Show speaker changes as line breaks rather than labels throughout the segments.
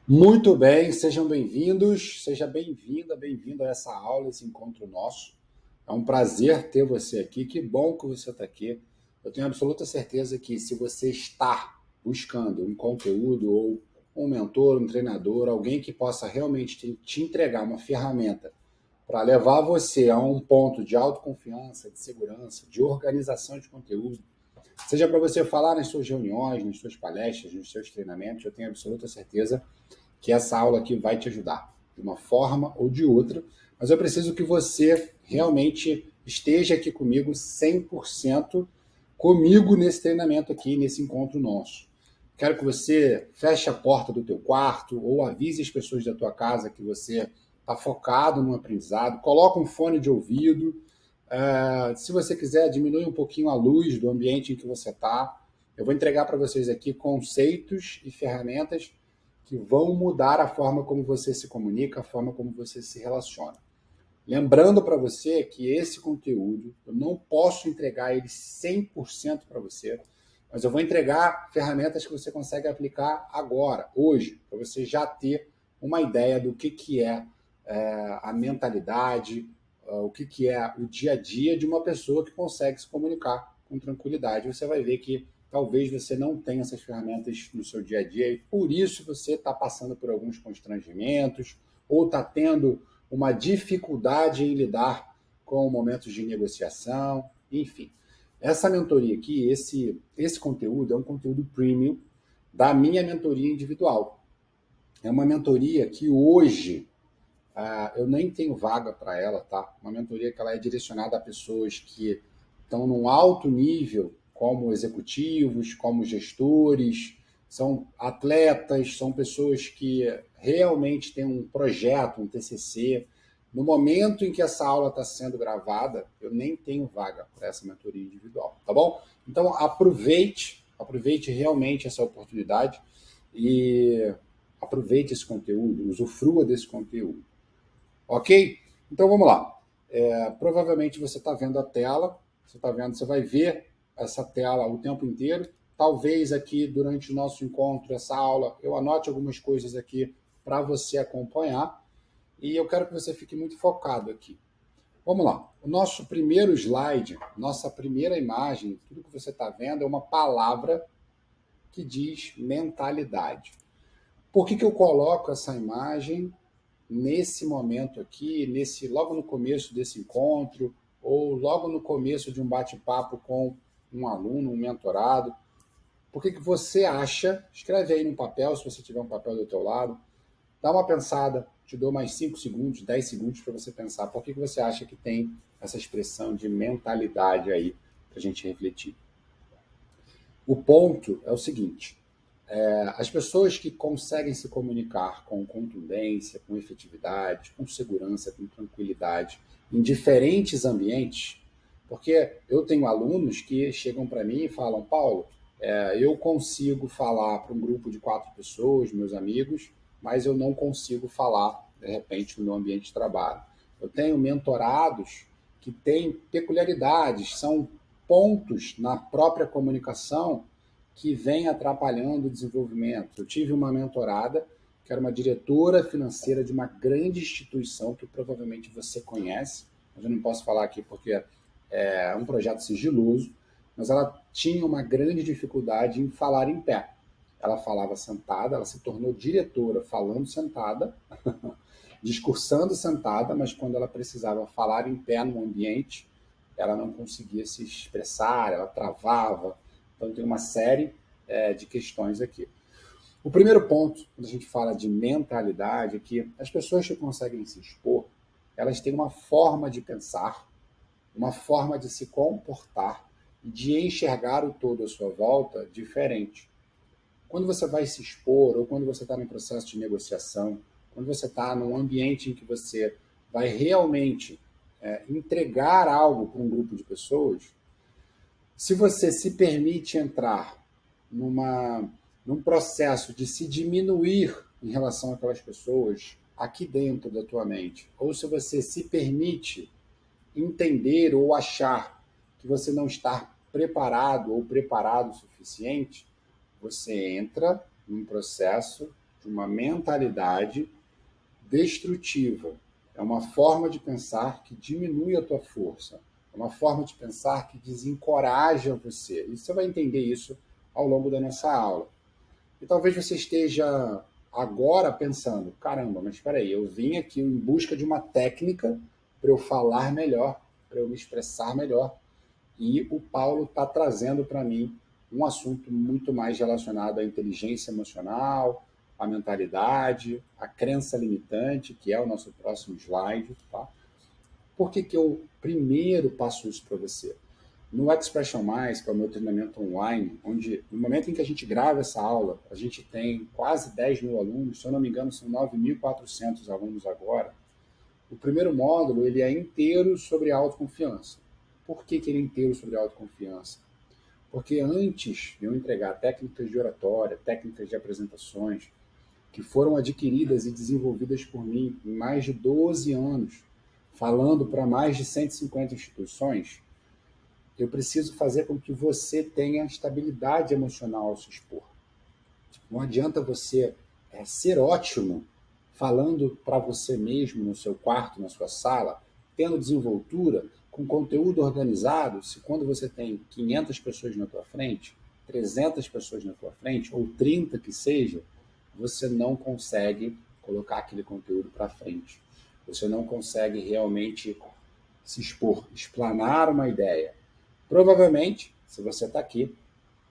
Muito bem, sejam bem-vindos, seja bem-vinda, bem-vindo a essa aula, esse encontro nosso. É um prazer ter você aqui, que bom que você está aqui. Eu tenho absoluta certeza que se você está buscando um conteúdo ou um mentor, um treinador, alguém que possa realmente te entregar uma ferramenta para levar você a um ponto de autoconfiança, de segurança, de organização de conteúdo, seja para você falar nas suas reuniões, nas suas palestras, nos seus treinamentos, eu tenho absoluta certeza que essa aula aqui vai te ajudar, de uma forma ou de outra, mas eu preciso que você realmente esteja aqui comigo 100% comigo nesse treinamento aqui, nesse encontro nosso. Quero que você feche a porta do teu quarto ou avise as pessoas da tua casa que você está focado no aprendizado, coloca um fone de ouvido. Se você quiser, diminui um pouquinho a luz do ambiente em que você está. Eu vou entregar para vocês aqui conceitos e ferramentas que vão mudar a forma como você se comunica, a forma como você se relaciona. Lembrando para você que esse conteúdo, eu não posso entregar ele 100% para você, mas eu vou entregar ferramentas que você consegue aplicar agora, hoje, para você já ter uma ideia do que é a mentalidade, o que é o dia a dia de uma pessoa que consegue se comunicar com tranquilidade. Você vai ver que talvez você não tenha essas ferramentas no seu dia a dia e por isso você está passando por alguns constrangimentos ou está tendo uma dificuldade em lidar com momentos de negociação, enfim. Essa mentoria aqui, esse conteúdo é um conteúdo premium da minha mentoria individual. É uma mentoria que hoje eu nem tenho vaga para ela, tá? Uma mentoria que ela é direcionada a pessoas que estão num alto nível, como executivos, como gestores, são atletas, são pessoas que realmente têm um projeto, um TCC. No momento em que essa aula está sendo gravada, eu nem tenho vaga para essa mentoria individual, tá bom? Então aproveite realmente essa oportunidade e aproveite esse conteúdo, usufrua desse conteúdo. Ok? Então vamos lá. Provavelmente você está vendo a tela, você vai ver essa tela o tempo inteiro. Talvez aqui durante o nosso encontro, essa aula, eu anote algumas coisas aqui para você acompanhar e eu quero que você fique muito focado aqui. Vamos lá. O nosso primeiro slide, nossa primeira imagem, tudo que você está vendo é uma palavra que diz mentalidade. Por que eu coloco essa imagem nesse momento aqui, logo no começo desse encontro, ou logo no começo de um bate-papo com um aluno, um mentorado? Por que você acha? Escreve aí no papel, se você tiver um papel do teu lado, dá uma pensada, te dou mais 5 segundos, 10 segundos para você pensar. Por que você acha que tem essa expressão de mentalidade aí para a gente refletir? O ponto é o seguinte: as pessoas que conseguem se comunicar com contundência, com efetividade, com segurança, com tranquilidade, em diferentes ambientes, porque eu tenho alunos que chegam para mim e falam, Paulo, eu consigo falar para um grupo de 4 pessoas, meus amigos, mas eu não consigo falar, de repente, no meu ambiente de trabalho. Eu tenho mentorados que têm peculiaridades, são pontos na própria comunicação que vem atrapalhando o desenvolvimento. Eu tive uma mentorada que era uma diretora financeira de uma grande instituição que provavelmente você conhece, mas eu não posso falar aqui porque é um projeto sigiloso, mas ela tinha uma grande dificuldade em falar em pé. Ela falava sentada, ela se tornou diretora falando sentada, discursando sentada, mas quando ela precisava falar em pé no ambiente, ela não conseguia se expressar, ela travava. Então tem uma série de questões aqui. O primeiro ponto, quando a gente fala de mentalidade, é que as pessoas que conseguem se expor, elas têm uma forma de pensar, uma forma de se comportar e de enxergar o todo à sua volta diferente. Quando você vai se expor ou quando você está num processo de negociação, quando você está num ambiente em que você vai realmente entregar algo para um grupo de pessoas, se você se permite entrar numa, num processo de se diminuir em relação àquelas pessoas aqui dentro da tua mente, ou se você se permite entender ou achar que você não está preparado ou preparado o suficiente, você entra num processo de uma mentalidade destrutiva. É uma forma de pensar que diminui a tua força. É uma forma de pensar que desencoraja você. E você vai entender isso ao longo da nossa aula. E talvez você esteja agora pensando, caramba, mas espera aí, eu vim aqui em busca de uma técnica para eu falar melhor, para eu me expressar melhor. E o Paulo está trazendo para mim um assunto muito mais relacionado à inteligência emocional, à mentalidade, à crença limitante, que é o nosso próximo slide. Tá? Por que, que eu primeiro passo isso para você? No Expression Mais, que é o meu treinamento online, onde no momento em que a gente grava essa aula, a gente tem quase 10 mil alunos, se eu não me engano são 9.400 alunos agora. O primeiro módulo ele é inteiro sobre autoconfiança. Por que, que ele é inteiro sobre autoconfiança? Porque antes de eu entregar técnicas de oratória, técnicas de apresentações, que foram adquiridas e desenvolvidas por mim em mais de 12 anos, falando para mais de 150 instituições, eu preciso fazer com que você tenha estabilidade emocional ao se expor. Não adianta você ser ótimo falando para você mesmo no seu quarto, na sua sala, tendo desenvoltura, com conteúdo organizado, se quando você tem 500 pessoas na tua frente, 300 pessoas na tua frente, ou 30 que seja, você não consegue colocar aquele conteúdo para frente. Você não consegue realmente se expor, explanar uma ideia. Provavelmente, se você está aqui,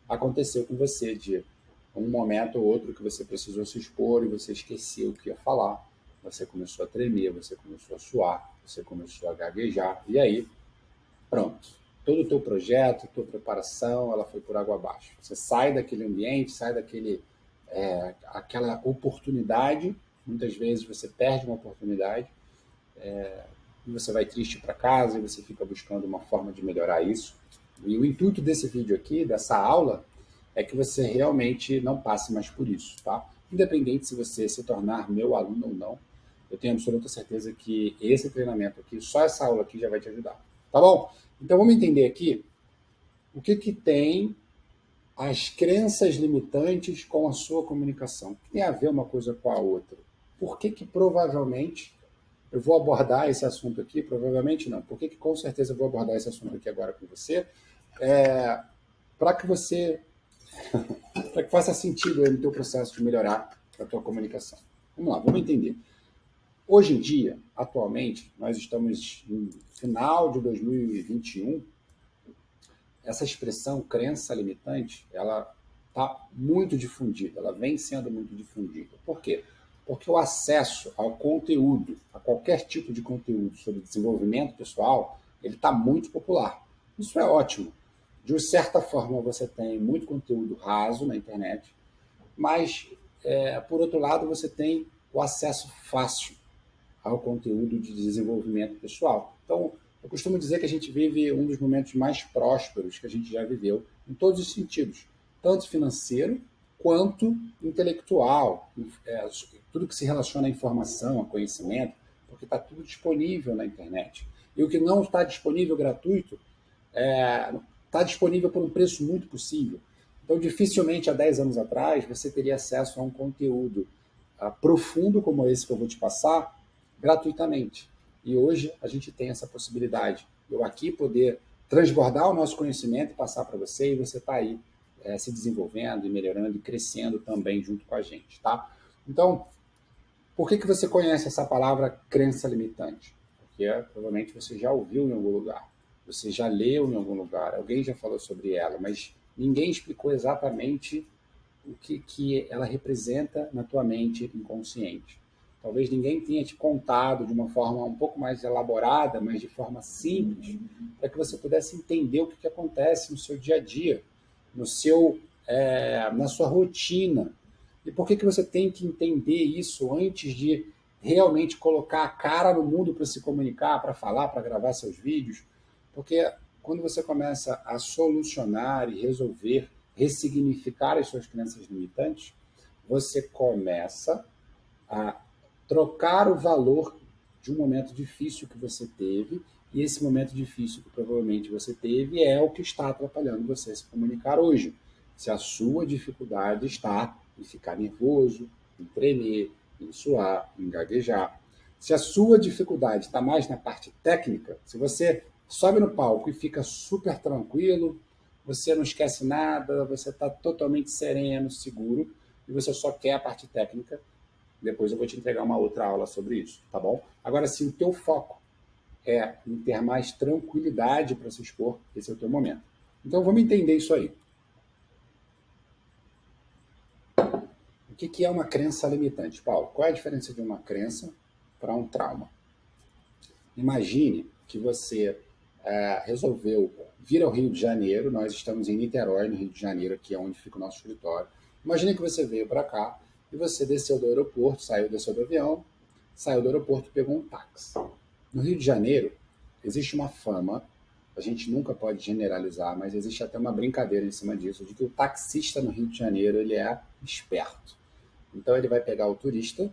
aconteceu com você de um momento ou outro que você precisou se expor e você esqueceu o que ia falar. Você começou a tremer, você começou a suar, você começou a gaguejar. E aí, pronto. Todo o teu projeto, tua preparação, ela foi por água abaixo. Você sai daquele ambiente, sai aquela oportunidade. Muitas vezes você perde uma oportunidade e você vai triste para casa e você fica buscando uma forma de melhorar isso. E o intuito desse vídeo aqui, dessa aula, é que você realmente não passe mais por isso, tá? Independente se você se tornar meu aluno ou não, eu tenho absoluta certeza que esse treinamento aqui, só essa aula aqui já vai te ajudar, tá bom? Então vamos entender aqui o que que tem as crenças limitantes com a sua comunicação. O que tem a ver uma coisa com a outra? Por que que provavelmente eu vou abordar esse assunto aqui? Provavelmente não. Por que que com certeza eu vou abordar esse assunto aqui agora com você? Para que você para que faça sentido no teu processo de melhorar a tua comunicação. Vamos lá, vamos entender. Hoje em dia, atualmente, nós estamos no final de 2021, essa expressão crença limitante, ela está muito difundida, ela vem sendo muito difundida. Por quê? Porque o acesso ao conteúdo, a qualquer tipo de conteúdo sobre desenvolvimento pessoal, ele está muito popular. Isso é ótimo. De certa forma, você tem muito conteúdo raso na internet, mas, por outro lado, você tem o acesso fácil ao conteúdo de desenvolvimento pessoal. Então, eu costumo dizer que a gente vive um dos momentos mais prósperos que a gente já viveu, em todos os sentidos, tanto financeiro quanto intelectual, tudo que se relaciona à informação, a conhecimento, porque está tudo disponível na internet. E o que não está disponível gratuito está disponível por um preço muito possível. Então, dificilmente há 10 anos atrás você teria acesso a um conteúdo profundo como esse que eu vou te passar gratuitamente. E hoje a gente tem essa possibilidade. Eu aqui poder transbordar o nosso conhecimento e passar para você, e você está aí se desenvolvendo e melhorando e crescendo também junto com a gente, tá? Então, por que você conhece essa palavra crença limitante? Porque provavelmente você já ouviu em algum lugar, você já leu em algum lugar, alguém já falou sobre ela, mas ninguém explicou exatamente o que ela representa na tua mente inconsciente. Talvez ninguém tenha te contado de uma forma um pouco mais elaborada, mas de forma simples, para que você pudesse entender o que acontece no seu dia a dia, na sua rotina. E por que você tem que entender isso antes de realmente colocar a cara no mundo para se comunicar, para falar, para gravar seus vídeos? Porque quando você começa a solucionar e resolver, ressignificar as suas crenças limitantes, você começa a trocar o valor de um momento difícil que você teve, e esse momento difícil que provavelmente você teve é o que está atrapalhando você se comunicar hoje. Se a sua dificuldade está em ficar nervoso, em tremer, em suar, em gaguejar. Se a sua dificuldade está mais na parte técnica, se você sobe no palco e fica super tranquilo, você não esquece nada, você está totalmente sereno, seguro, e você só quer a parte técnica, depois eu vou te entregar uma outra aula sobre isso, tá bom? Agora, se o teu foco é em ter mais tranquilidade para se expor, esse é o teu momento. Então vamos entender isso aí. O que é uma crença limitante, Paulo? Qual é a diferença de uma crença para um trauma? Imagine que você resolveu vir ao Rio de Janeiro, nós estamos em Niterói, no Rio de Janeiro, aqui é onde fica o nosso escritório. Imagine que você veio para cá e você desceu do aeroporto, desceu do avião, saiu do aeroporto e pegou um táxi. No Rio de Janeiro, existe uma fama, a gente nunca pode generalizar, mas existe até uma brincadeira em cima disso, de que o taxista no Rio de Janeiro ele é esperto. Então ele vai pegar o turista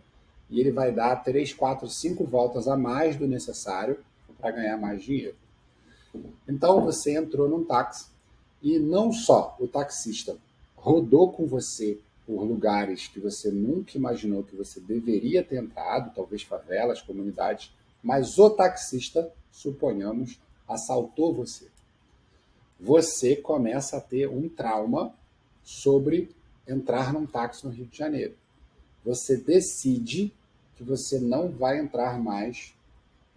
e ele vai dar 3, 4, 5 voltas a mais do necessário para ganhar mais dinheiro. Então você entrou num táxi e não só o taxista rodou com você por lugares que você nunca imaginou que você deveria ter entrado, talvez favelas, comunidades, mas o taxista, suponhamos, assaltou você. Você começa a ter um trauma sobre entrar num táxi no Rio de Janeiro. Você decide que você não vai entrar mais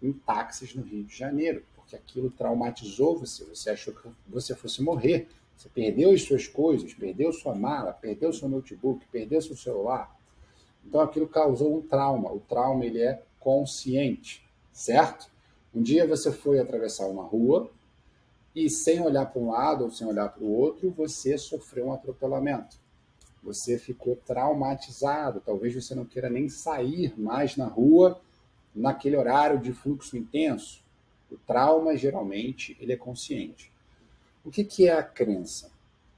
em táxis no Rio de Janeiro, porque aquilo traumatizou você. Você achou que você fosse morrer. Você perdeu as suas coisas, perdeu sua mala, perdeu seu notebook, perdeu seu celular. Então aquilo causou um trauma. O trauma ele é consciente, certo? Um dia você foi atravessar uma rua e sem olhar para um lado ou sem olhar para o outro, você sofreu um atropelamento. Você ficou traumatizado. Talvez você não queira nem sair mais na rua naquele horário de fluxo intenso. O trauma, geralmente, ele é consciente. O que é a crença?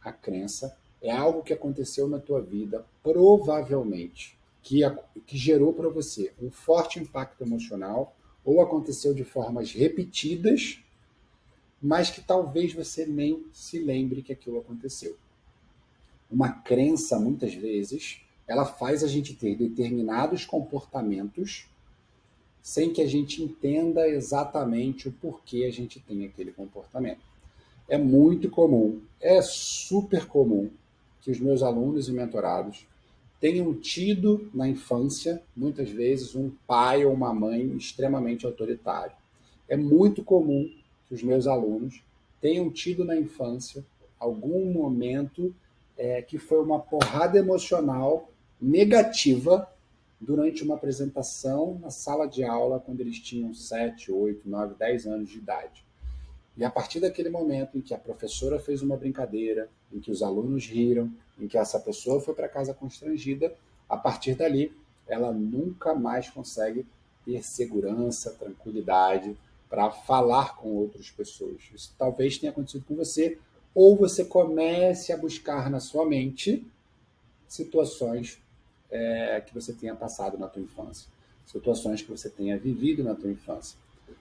A crença é algo que aconteceu na tua vida, provavelmente, que gerou para você um forte impacto emocional ou aconteceu de formas repetidas, mas que talvez você nem se lembre que aquilo aconteceu. Uma crença, muitas vezes, ela faz a gente ter determinados comportamentos sem que a gente entenda exatamente o porquê a gente tem aquele comportamento. É muito comum, é super comum que os meus alunos e mentorados tenham tido na infância, muitas vezes, um pai ou uma mãe extremamente autoritário. É muito comum que os meus alunos tenham tido na infância algum momento que foi uma porrada emocional negativa durante uma apresentação na sala de aula quando eles tinham 7, 8, 9, 10 anos de idade. E a partir daquele momento em que a professora fez uma brincadeira, em que os alunos riram, em que essa pessoa foi para casa constrangida, a partir dali ela nunca mais consegue ter segurança, tranquilidade para falar com outras pessoas. Isso talvez tenha acontecido com você, ou você comece a buscar na sua mente situações que você tenha passado na tua infância, situações que você tenha vivido na tua infância.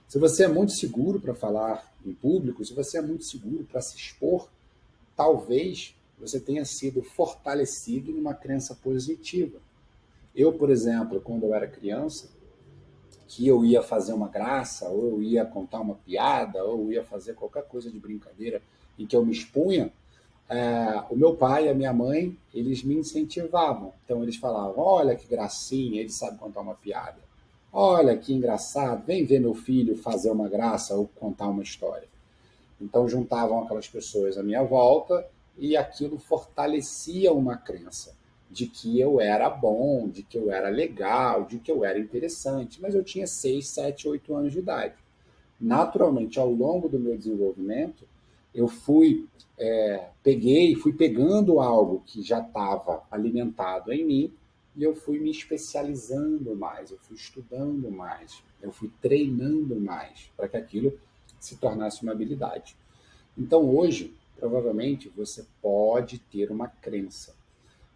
Se você é muito seguro para falar em público, se você é muito seguro para se expor, talvez você tenha sido fortalecido numa crença positiva. Eu, por exemplo, quando eu era criança, que eu ia fazer uma graça, ou eu ia contar uma piada, ou eu ia fazer qualquer coisa de brincadeira em que eu me expunha, o meu pai e a minha mãe, eles me incentivavam. Então eles falavam, olha que gracinha, ele sabe contar uma piada. Olha que engraçado, vem ver meu filho fazer uma graça ou contar uma história. Então juntavam aquelas pessoas à minha volta e aquilo fortalecia uma crença de que eu era bom, de que eu era legal, de que eu era interessante. Mas eu tinha 6, 7, 8 anos de idade. Naturalmente, ao longo do meu desenvolvimento, eu fui pegando algo que já estava alimentado em mim e eu fui me especializando mais, eu fui estudando mais, eu fui treinando mais para que aquilo se tornasse uma habilidade. Então hoje, provavelmente, você pode ter uma crença.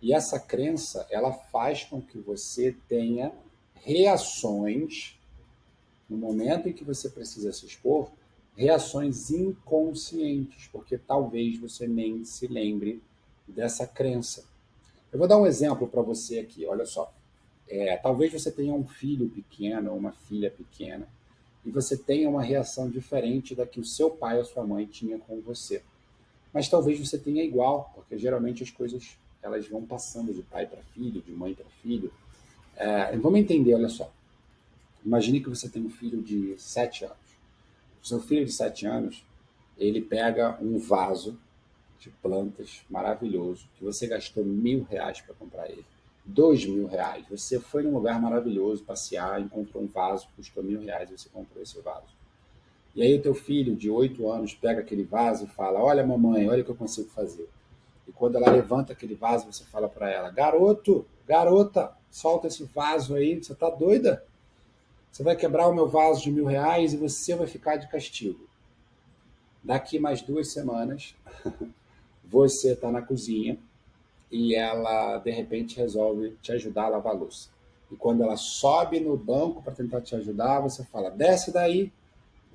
E essa crença, ela faz com que você tenha reações no momento em que você precisa se expor, reações inconscientes, porque talvez você nem se lembre dessa crença. Eu vou dar um exemplo para você aqui, olha só. Talvez você tenha um filho pequeno ou uma filha pequena e você tenha uma reação diferente da que o seu pai ou sua mãe tinha com você. Mas talvez você tenha igual, porque geralmente as coisas elas vão passando de pai para filho, de mãe para filho. Vamos entender, olha só. Imagine que você tem um filho de 7 anos. O seu filho de 7 anos, ele pega um vaso de plantas maravilhoso, que você gastou R$ 1.000 para comprar ele. R$ 2.000. Você foi num lugar maravilhoso passear, encontrou um vaso, custou R$ 1.000 e você comprou esse vaso. E aí o teu filho de 8 anos pega aquele vaso e fala: olha mamãe, olha o que eu consigo fazer. E quando ela levanta aquele vaso, você fala para ela: garoto, garota, solta esse vaso aí, você tá doida? Você vai quebrar o meu vaso de R$ 1.000 e você vai ficar de castigo. Daqui mais 2 semanas, você está na cozinha e ela, de repente, resolve te ajudar a lavar a louça. E quando ela sobe no banco para tentar te ajudar, você fala: desce daí,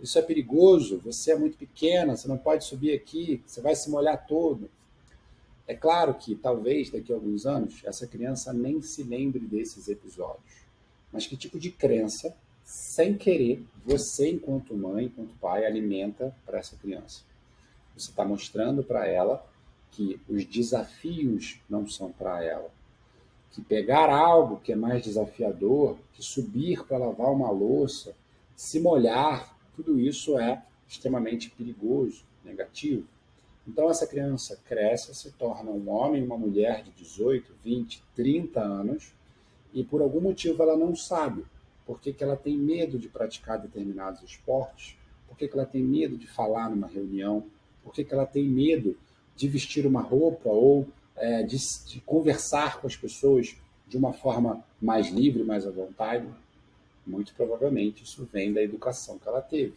isso é perigoso, você é muito pequena, você não pode subir aqui, você vai se molhar todo. É claro que talvez daqui a alguns anos essa criança nem se lembre desses episódios. Mas que tipo de crença, sem querer, você, enquanto mãe, enquanto pai, alimenta para essa criança? Você está mostrando para ela que os desafios não são para ela. Que pegar algo que é mais desafiador, que subir para lavar uma louça, se molhar, tudo isso é extremamente perigoso, negativo. Então essa criança cresce, se torna um homem e uma mulher de 18, 20, 30 anos e por algum motivo ela não sabe por que ela tem medo de praticar determinados esportes, por que ela tem medo de falar numa reunião, por que ela tem medo de vestir uma roupa ou de conversar com as pessoas de uma forma mais livre, mais à vontade. Muito provavelmente isso vem da educação que ela teve.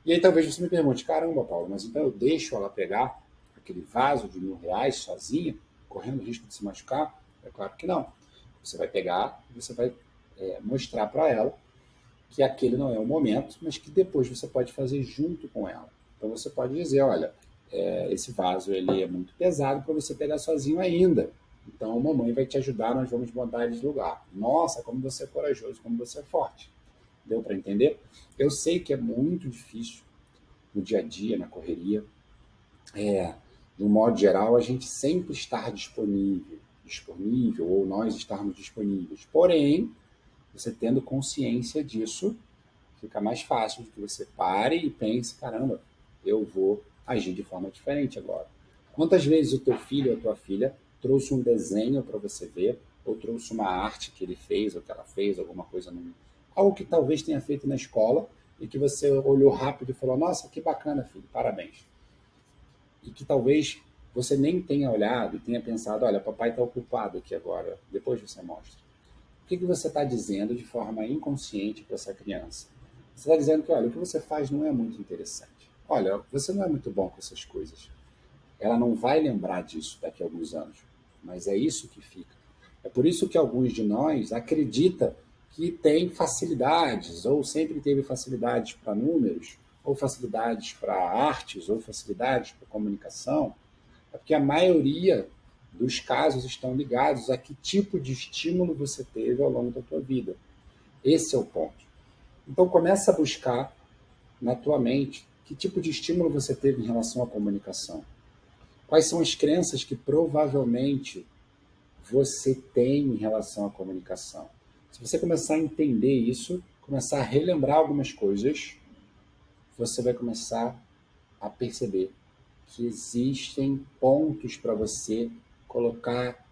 E aí talvez você me pergunte: caramba, Paulo, mas então eu deixo ela pegar aquele vaso de R$ 1.000 sozinha, correndo o risco de se machucar? É claro que não. Você vai pegar e você vai mostrar para ela que aquele não é o momento, mas que depois você pode fazer junto com ela. Então você pode dizer: olha, esse vaso ele é muito pesado para você pegar sozinho ainda. Então a mamãe vai te ajudar, nós vamos botar ele de lugar. Nossa, como você é corajoso, como você é forte. Deu para entender? Eu sei que é muito difícil no dia a dia, na correria. De um modo geral, a gente sempre estar disponível ou nós estarmos disponíveis. Porém, você tendo consciência disso, fica mais fácil de que você pare e pense: caramba, eu vou agir de forma diferente agora. Quantas vezes o teu filho ou a tua filha trouxe um desenho para você ver, ou trouxe uma arte que ele fez ou que ela fez, alguma coisa, algo que talvez tenha feito na escola e que você olhou rápido e falou: nossa, que bacana, filho, parabéns. E que talvez você nem tenha olhado e tenha pensado: olha, papai está ocupado aqui agora, depois você mostra. O que você está dizendo de forma inconsciente para essa criança? Você está dizendo que, olha, o que você faz não é muito interessante. Olha, você não é muito bom com essas coisas. Ela não vai lembrar disso daqui a alguns anos, mas é isso que fica. É por isso que alguns de nós acreditam que tem facilidades, ou sempre teve facilidades para números, ou facilidades para artes, ou facilidades para comunicação, é porque a maioria dos casos estão ligados a que tipo de estímulo você teve ao longo da tua vida. Esse é o ponto. Então começa a buscar na tua mente que tipo de estímulo você teve em relação à comunicação. Quais são as crenças que provavelmente você tem em relação à comunicação. Se você começar a entender isso, começar a relembrar algumas coisas, você vai começar a perceber que existem pontos para você colocar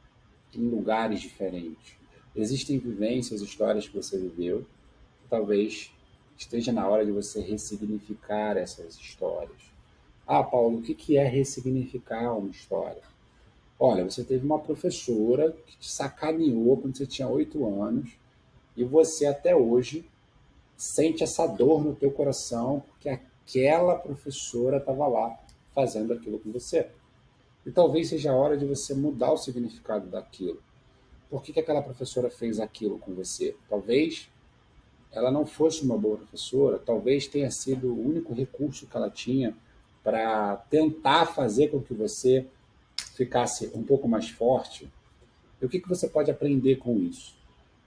em lugares diferentes. Existem vivências, histórias que você viveu, talvez esteja na hora de você ressignificar essas histórias. Ah, Paulo, o que é ressignificar uma história? Olha, você teve uma professora que te sacaneou quando você tinha 8 anos e você até hoje sente essa dor no teu coração porque aquela professora estava lá fazendo aquilo com você. E talvez seja a hora de você mudar o significado daquilo. Por que aquela professora fez aquilo com você? Talvez ela não fosse uma boa professora, talvez tenha sido o único recurso que ela tinha para tentar fazer com que você ficasse um pouco mais forte. E o que você pode aprender com isso?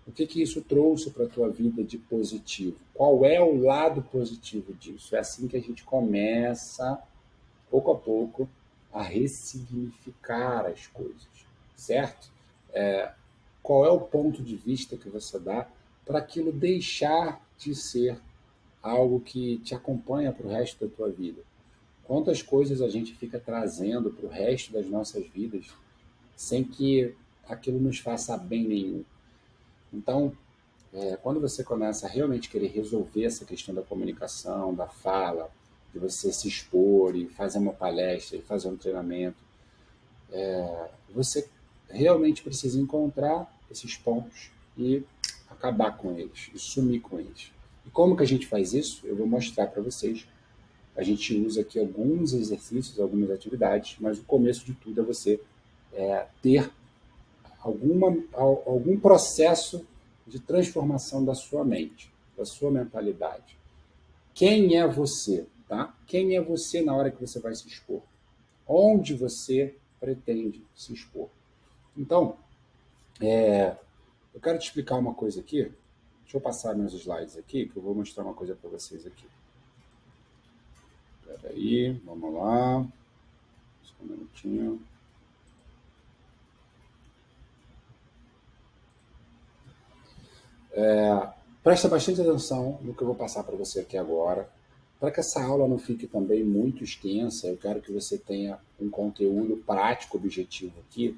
O que isso trouxe para a tua vida de positivo? Qual é o lado positivo disso? É assim que a gente começa, pouco a pouco, a ressignificar as coisas, certo? Qual é o ponto de vista que você dá para aquilo deixar de ser algo que te acompanha para o resto da tua vida? Quantas coisas a gente fica trazendo para o resto das nossas vidas sem que aquilo nos faça bem nenhum? Então, quando você começa a realmente querer resolver essa questão da comunicação, da fala, de você se expor e fazer uma palestra e fazer um treinamento, você realmente precisa encontrar esses pontos e acabar com eles, e sumir com eles. E como que a gente faz isso? Eu vou mostrar para vocês. A gente usa aqui alguns exercícios, algumas atividades, mas o começo de tudo é você ter algum processo de transformação da sua mente, da sua mentalidade. Quem é você, tá? Quem é você na hora que você vai se expor? Onde você pretende se expor? Então, eu quero te explicar uma coisa aqui. Deixa eu passar meus slides aqui, que eu vou mostrar uma coisa para vocês aqui. Espera aí, vamos lá. Só um minutinho. Presta bastante atenção no que eu vou passar para você aqui agora. Para que essa aula não fique também muito extensa, eu quero que você tenha um conteúdo prático, objetivo aqui.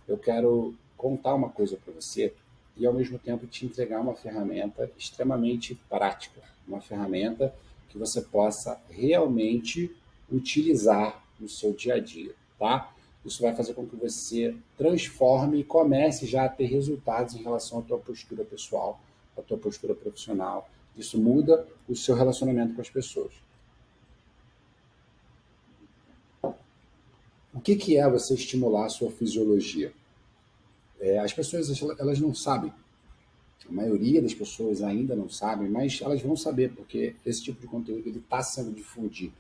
Eu quero contar uma coisa para você e, ao mesmo tempo, te entregar uma ferramenta extremamente prática, uma ferramenta que você possa realmente utilizar no seu dia a dia, tá? Isso vai fazer com que você transforme e comece já a ter resultados em relação à tua postura pessoal, à tua postura profissional. Isso muda o seu relacionamento com as pessoas. O que é você estimular a sua fisiologia? As pessoas elas não sabem. A maioria das pessoas ainda não sabem, mas elas vão saber, porque esse tipo de conteúdo está sendo difundido.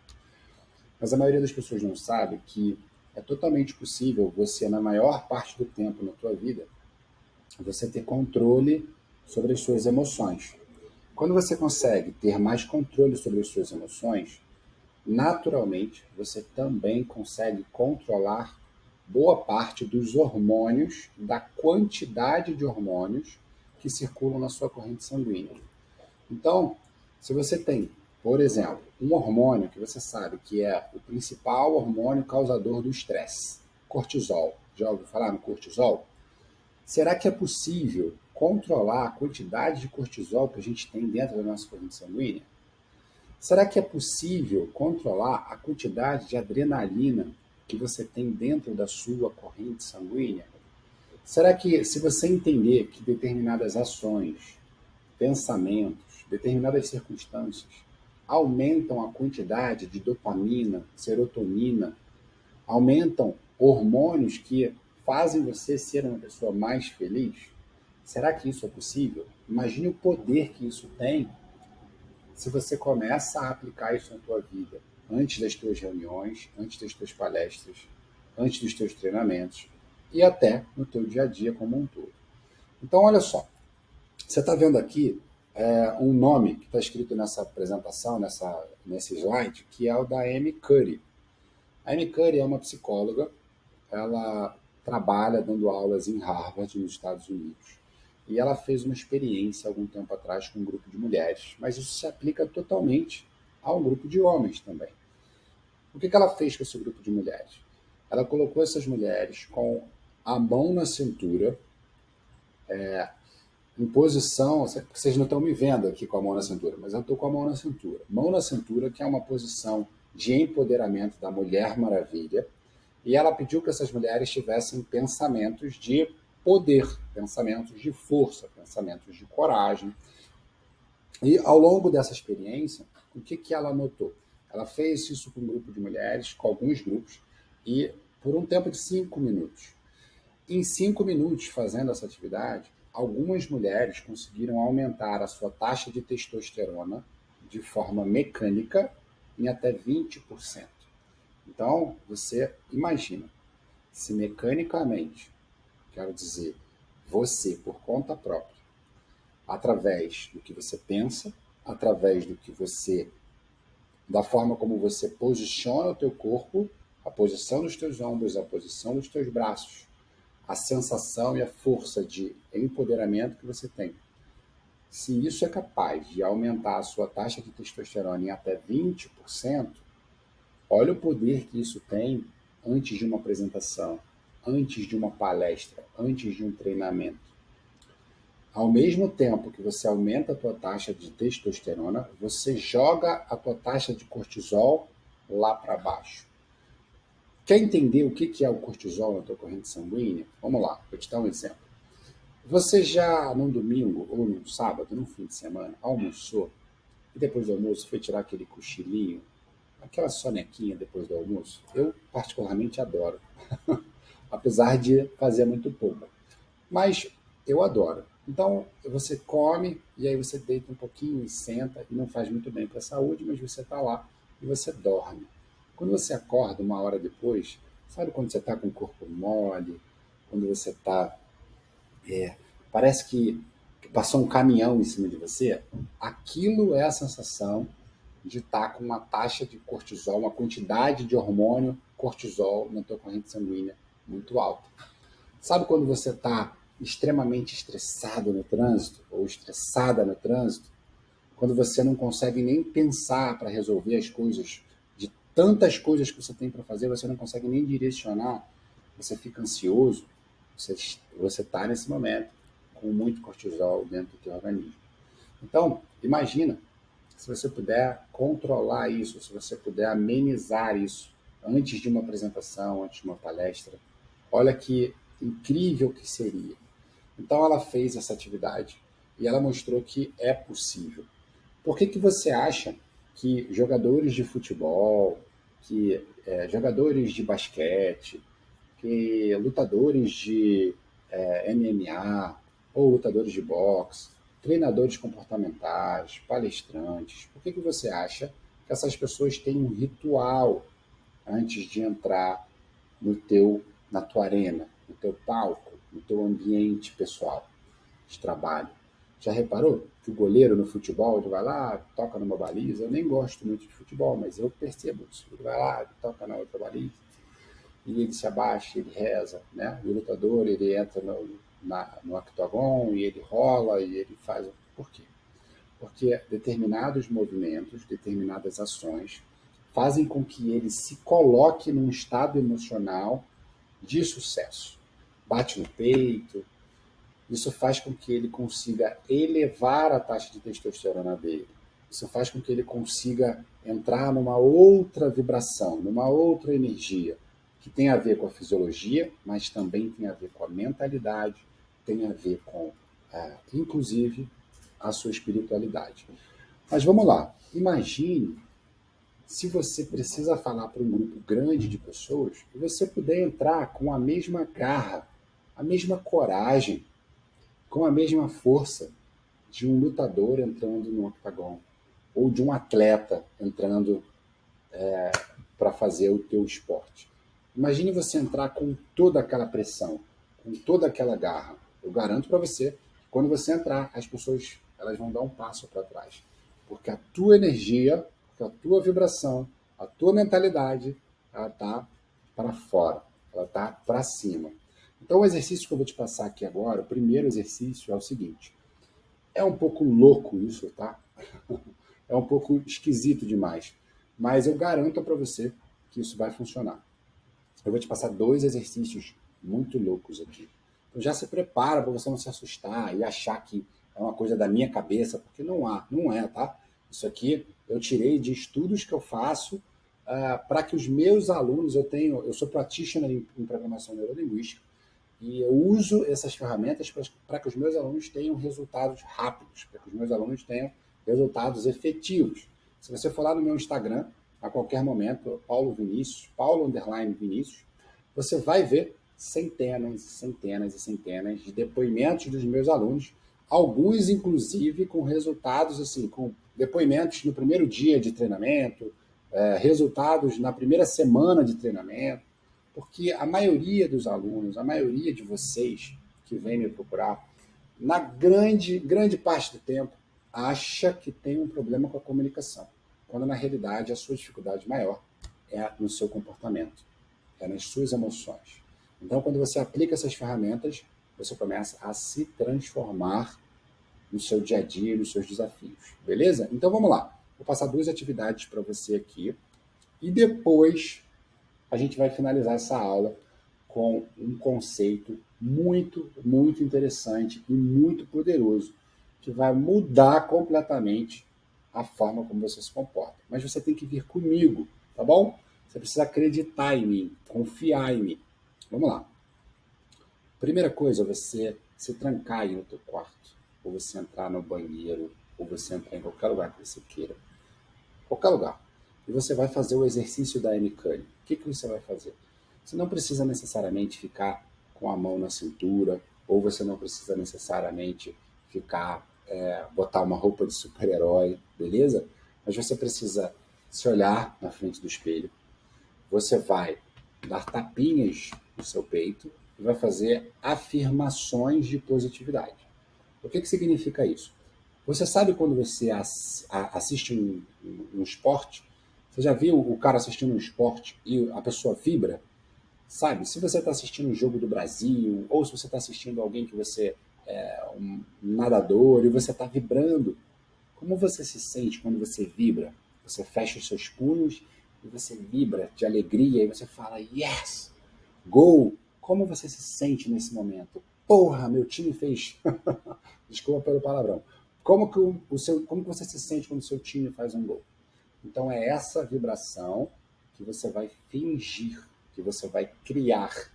Mas a maioria das pessoas não sabe que é totalmente possível você, na maior parte do tempo na tua vida, você ter controle sobre as suas emoções. Quando você consegue ter mais controle sobre as suas emoções, naturalmente você também consegue controlar boa parte dos hormônios, da quantidade de hormônios que circulam na sua corrente sanguínea. Então, se você tem, por exemplo, um hormônio que você sabe que é o principal hormônio causador do estresse, cortisol. Já ouviu falar no cortisol? Será que é possível controlar a quantidade de cortisol que a gente tem dentro da nossa corrente sanguínea? Será que é possível controlar a quantidade de adrenalina que você tem dentro da sua corrente sanguínea? Será que, se você entender que determinadas ações, pensamentos, determinadas circunstâncias aumentam a quantidade de dopamina, serotonina, aumentam hormônios que fazem você ser uma pessoa mais feliz? Será que isso é possível? Imagine o poder que isso tem se você começa a aplicar isso na tua vida, antes das tuas reuniões, antes das tuas palestras, antes dos teus treinamentos e até no teu dia a dia como um todo. Então, olha só, você está vendo aqui um nome que está escrito nessa apresentação, nesse slide, que é o da Amy Cuddy. A Amy Cuddy é uma psicóloga, ela trabalha dando aulas em Harvard, nos Estados Unidos. E ela fez uma experiência algum tempo atrás com um grupo de mulheres, mas isso se aplica totalmente a um grupo de homens também. O que ela fez com esse grupo de mulheres? Ela colocou essas mulheres com a mão na cintura, em posição, vocês não estão me vendo aqui com a mão na cintura, mas eu estou com a mão na cintura. Mão na cintura, que é uma posição de empoderamento da Mulher Maravilha, e ela pediu que essas mulheres tivessem pensamentos de poder, pensamentos de força, pensamentos de coragem. E ao longo dessa experiência, o que ela notou? Ela fez isso com um grupo de mulheres, com alguns grupos, e por um tempo de 5 minutos. Em 5 minutos fazendo essa atividade, algumas mulheres conseguiram aumentar a sua taxa de testosterona de forma mecânica em até 20%. Então, você imagina, se mecanicamente, quero dizer, você, por conta própria, através do que você pensa, através da forma como você posiciona o teu corpo, a posição dos teus ombros, a posição dos teus braços, a sensação e a força de empoderamento que você tem. Se isso é capaz de aumentar a sua taxa de testosterona em até 20%, olha o poder que isso tem antes de uma apresentação, antes de uma palestra, antes de um treinamento. Ao mesmo tempo que você aumenta a tua taxa de testosterona, você joga a tua taxa de cortisol lá para baixo. Quer entender o que é o cortisol na tua corrente sanguínea? Vamos lá, vou te dar um exemplo. Você já num domingo ou num sábado, num fim de semana, almoçou e depois do almoço foi tirar aquele cochilinho, aquela sonequinha depois do almoço? Eu particularmente adoro, apesar de fazer muito pouco. Mas eu adoro. Então, você come e aí você deita um pouquinho e senta, e não faz muito bem para a saúde, mas você está lá e você dorme. Quando você acorda uma hora depois, sabe quando você está com o corpo mole, quando você está... parece que passou um caminhão em cima de você? Aquilo é a sensação de estar com uma taxa de cortisol, uma quantidade de hormônio cortisol na tua corrente sanguínea muito alta. Sabe quando você está extremamente estressado no trânsito ou estressada no trânsito? Quando você não consegue nem pensar para resolver as coisas, de tantas coisas que você tem para fazer, você não consegue nem direcionar, você fica ansioso, você está nesse momento com muito cortisol dentro do teu organismo. Então, imagina, se você puder controlar isso, se você puder amenizar isso antes de uma apresentação, antes de uma palestra, olha que incrível que seria. Então ela fez essa atividade e ela mostrou que é possível. Por que você acha que jogadores de futebol, que jogadores de basquete, que lutadores de MMA ou lutadores de boxe, treinadores comportamentais, palestrantes, por que você acha que essas pessoas têm um ritual antes de entrar na tua arena, no teu palco, no teu ambiente pessoal de trabalho? Já reparou que o goleiro no futebol, ele vai lá, toca numa baliza? Eu nem gosto muito de futebol, mas eu percebo isso. Ele vai lá, toca na outra baliza, e ele se abaixa, ele reza, né? E o lutador, ele entra no octagon, e ele rola, e ele faz... Por quê? Porque determinados movimentos, determinadas ações, fazem com que ele se coloque num estado emocional de sucesso. Bate no peito, isso faz com que ele consiga elevar a taxa de testosterona dele. Isso faz com que ele consiga entrar numa outra vibração, numa outra energia, que tem a ver com a fisiologia, mas também tem a ver com a mentalidade, tem a ver com, inclusive, a sua espiritualidade. Mas vamos lá, imagine se você precisa falar para um grupo grande de pessoas e você puder entrar com a mesma garra, a mesma coragem, com a mesma força de um lutador entrando no octagon, ou de um atleta entrando para fazer o teu esporte. Imagine você entrar com toda aquela pressão, com toda aquela garra. Eu garanto para você que quando você entrar, as pessoas elas vão dar um passo para trás. Porque a tua energia, porque a tua vibração, a tua mentalidade, ela está para fora, ela está para cima. Então o exercício que eu vou te passar aqui agora, o primeiro exercício é o seguinte. É um pouco louco isso, tá? É um pouco esquisito demais. Mas eu garanto para você que isso vai funcionar. Eu vou te passar 2 exercícios muito loucos aqui. Então já se prepara para você não se assustar e achar que é uma coisa da minha cabeça, porque não é, tá? Isso aqui eu tirei de estudos que eu faço para que os meus alunos, eu sou practitioner em programação neurolinguística, e eu uso essas ferramentas para que os meus alunos tenham resultados rápidos, para que os meus alunos tenham resultados efetivos. Se você for lá no meu Instagram, a qualquer momento, Paulo Vinícius, Paulo_Vinícius, você vai ver centenas, centenas e centenas de depoimentos dos meus alunos, alguns inclusive com resultados, assim, com depoimentos no primeiro dia de treinamento, resultados na primeira semana de treinamento, porque a maioria dos alunos, a maioria de vocês que vêm me procurar, na grande parte do tempo, acha que tem um problema com a comunicação, quando na realidade a sua dificuldade maior é no seu comportamento, é nas suas emoções. Então, quando você aplica essas ferramentas, você começa a se transformar no seu dia a dia, nos seus desafios, beleza? Então vamos lá. Vou passar 2 atividades para você aqui e depois a gente vai finalizar essa aula com um conceito muito interessante e muito poderoso que vai mudar completamente a forma como você se comporta. Mas você tem que vir comigo, tá bom? Você precisa acreditar em mim, confiar em mim. Vamos lá. Primeira coisa, você se trancar aí no teu quarto, ou você entrar no banheiro, ou você entrar em qualquer lugar que você queira. Qualquer lugar. E você vai fazer o exercício da N-Cane. O que você vai fazer? Você não precisa necessariamente ficar com a mão na cintura, ou você não precisa necessariamente botar uma roupa de super-herói, beleza? Mas você precisa se olhar na frente do espelho. Você vai dar tapinhas no seu peito e vai fazer afirmações de positividade. O que significa isso? Você sabe quando você assiste um esporte? Você já viu o cara assistindo um esporte e a pessoa vibra? Sabe? Se você está assistindo um jogo do Brasil, ou se você está assistindo alguém que você é um nadador e você está vibrando, como você se sente quando você vibra? Você fecha os seus punhos e você vibra de alegria e você fala, yes, gol! Como você se sente nesse momento? Porra, meu time fez. Desculpa pelo palavrão. Como que você se sente quando o seu time faz um gol? Então é essa vibração que você vai fingir, que você vai criar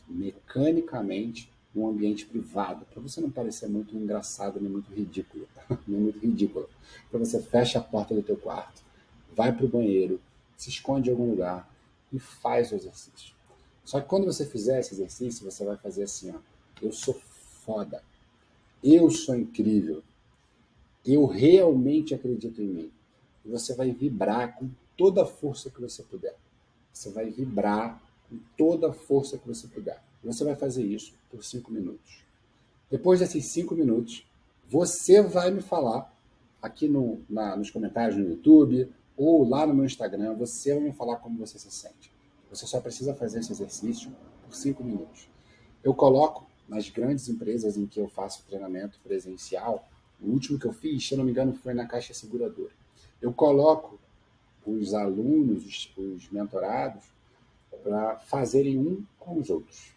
mecanicamente num ambiente privado, para você não parecer muito engraçado nem muito ridículo, nem muito ridículo. Então você fecha a porta do teu quarto, vai para o banheiro, se esconde em algum lugar e faz o exercício. Só que quando você fizer esse exercício, você vai fazer assim, ó, eu sou foda, eu sou incrível, eu realmente acredito em mim. E você vai vibrar com toda a força que você puder. Você vai vibrar com toda a força que você puder. E você vai fazer isso por 5 minutos. Depois desses 5 minutos, você vai me falar aqui nos comentários no YouTube ou lá no meu Instagram, você vai me falar como você se sente. Você só precisa fazer esse exercício por 5 minutos. Eu coloco nas grandes empresas em que eu faço treinamento presencial, o último que eu fiz, se eu não me engano, foi na Caixa Seguradora. Eu coloco os alunos, os mentorados, para fazerem um com os outros.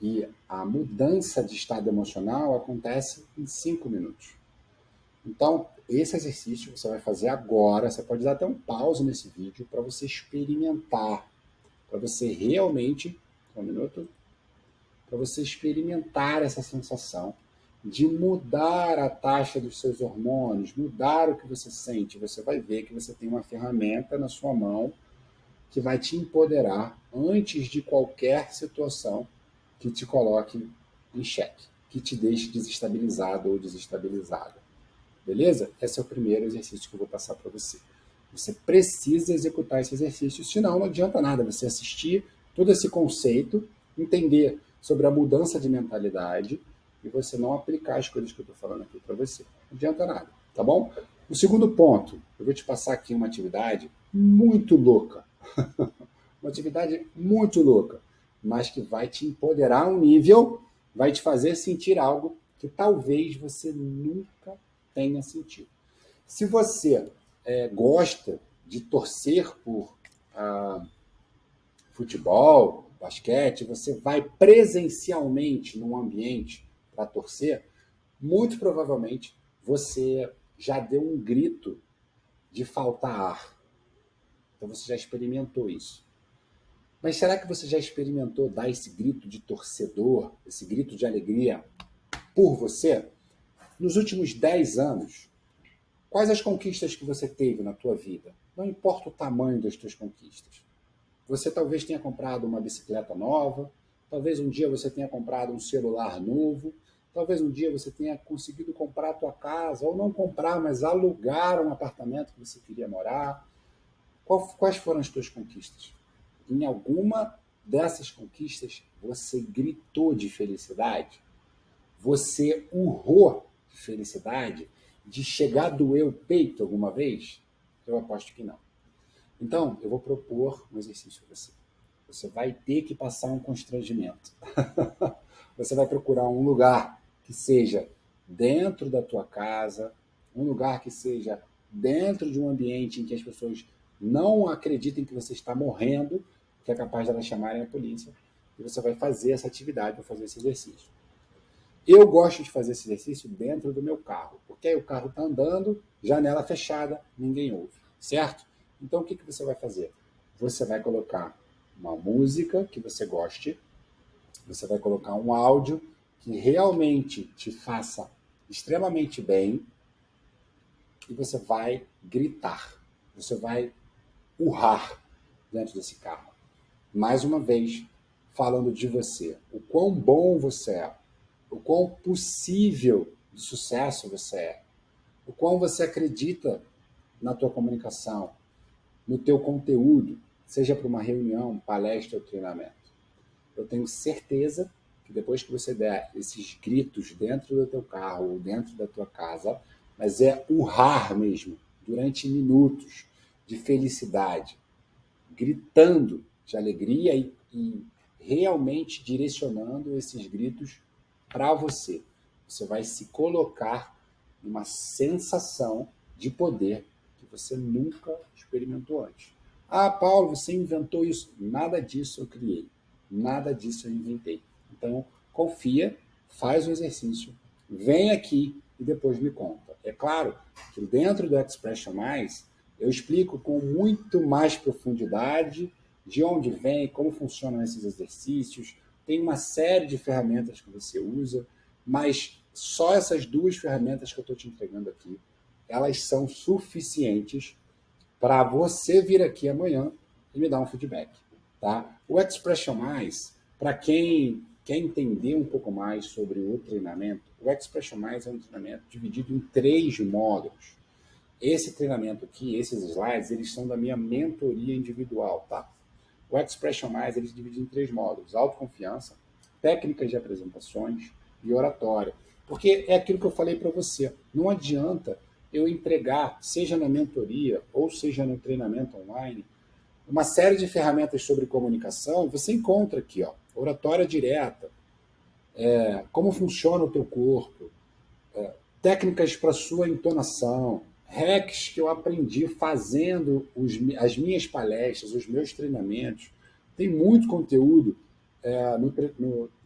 E a mudança de estado emocional acontece em 5 minutos. Então, esse exercício você vai fazer agora. Você pode dar até um pause nesse vídeo para você experimentar, para você realmente, um minuto, para você experimentar essa sensação de mudar a taxa dos seus hormônios, mudar o que você sente. Você vai ver que você tem uma ferramenta na sua mão que vai te empoderar antes de qualquer situação que te coloque em xeque, que te deixe desestabilizado ou desestabilizada. Beleza? Esse é o primeiro exercício que eu vou passar para você. Você precisa executar esse exercício, senão não adianta nada você assistir todo esse conceito, entender sobre a mudança de mentalidade e você não aplicar as coisas que eu estou falando aqui para você. Não adianta nada, tá bom? O segundo ponto, eu vou te passar aqui uma atividade muito louca. Uma atividade muito louca, mas que vai te empoderar a um nível, vai te fazer sentir algo que talvez você nunca tenha sentido. Se você gosta de torcer por futebol, basquete, você vai presencialmente num ambiente para torcer, muito provavelmente você já deu um grito de faltar ar. Então você já experimentou isso. Mas será que você já experimentou dar esse grito de torcedor, esse grito de alegria por você? Nos últimos 10 anos, quais as conquistas que você teve na tua vida? Não importa o tamanho das tuas conquistas. Você talvez tenha comprado uma bicicleta nova, talvez um dia você tenha comprado um celular novo, talvez um dia você tenha conseguido comprar a tua casa, ou não comprar, mas alugar um apartamento que você queria morar. Quais foram as tuas conquistas? Em alguma dessas conquistas, você gritou de felicidade? Você urrou de felicidade, de chegar a doer o peito alguma vez? Eu aposto que não. Então, eu vou propor um exercício para você. Você vai ter que passar um constrangimento. Você vai procurar um lugar que seja dentro da tua casa, um lugar que seja dentro de um ambiente em que as pessoas não acreditem que você está morrendo, que é capaz de elas chamarem a polícia, e você vai fazer essa atividade, vai fazer esse exercício. Eu gosto de fazer esse exercício dentro do meu carro, porque aí o carro está andando, janela fechada, ninguém ouve, certo? Então o que você vai fazer? Você vai colocar uma música que você goste, você vai colocar um áudio que realmente te faça extremamente bem e você vai gritar, você vai urrar dentro desse carro. Mais uma vez, falando de você, o quão bom você é, o quão possível de sucesso você é, o quão você acredita na tua comunicação, no teu conteúdo, seja para uma reunião, palestra ou treinamento. Eu tenho certeza que depois que você der esses gritos dentro do teu carro ou dentro da tua casa, mas é urrar mesmo, durante minutos, de felicidade, gritando de alegria e realmente direcionando esses gritos para você. Você vai se colocar numa sensação de poder que você nunca experimentou antes. Ah, Paulo, você inventou isso. Nada disso eu criei. Nada disso eu inventei. Então, confia, faz o exercício, vem aqui e depois me conta. É claro que dentro do Expression Mais, eu explico com muito mais profundidade de onde vem, como funcionam esses exercícios. Tem uma série de ferramentas que você usa, mas só essas duas ferramentas que eu estou te entregando aqui, elas são suficientes para você vir aqui amanhã e me dar um feedback. Tá? O Expression Mais, para quem quer entender um pouco mais sobre o treinamento, o Expression Mais é um treinamento dividido em 3 módulos. Esse treinamento aqui, esses slides, eles são da minha mentoria individual, tá? O Expression Mais, ele se divide em 3 módulos: autoconfiança, técnicas de apresentações e oratória. Porque é aquilo que eu falei para você, não adianta eu entregar, seja na mentoria ou seja no treinamento online, uma série de ferramentas sobre comunicação. Você encontra aqui, ó, oratória direta, como funciona o teu corpo, técnicas para sua entonação, hacks que eu aprendi fazendo as minhas palestras, os meus treinamentos. Tem muito conteúdo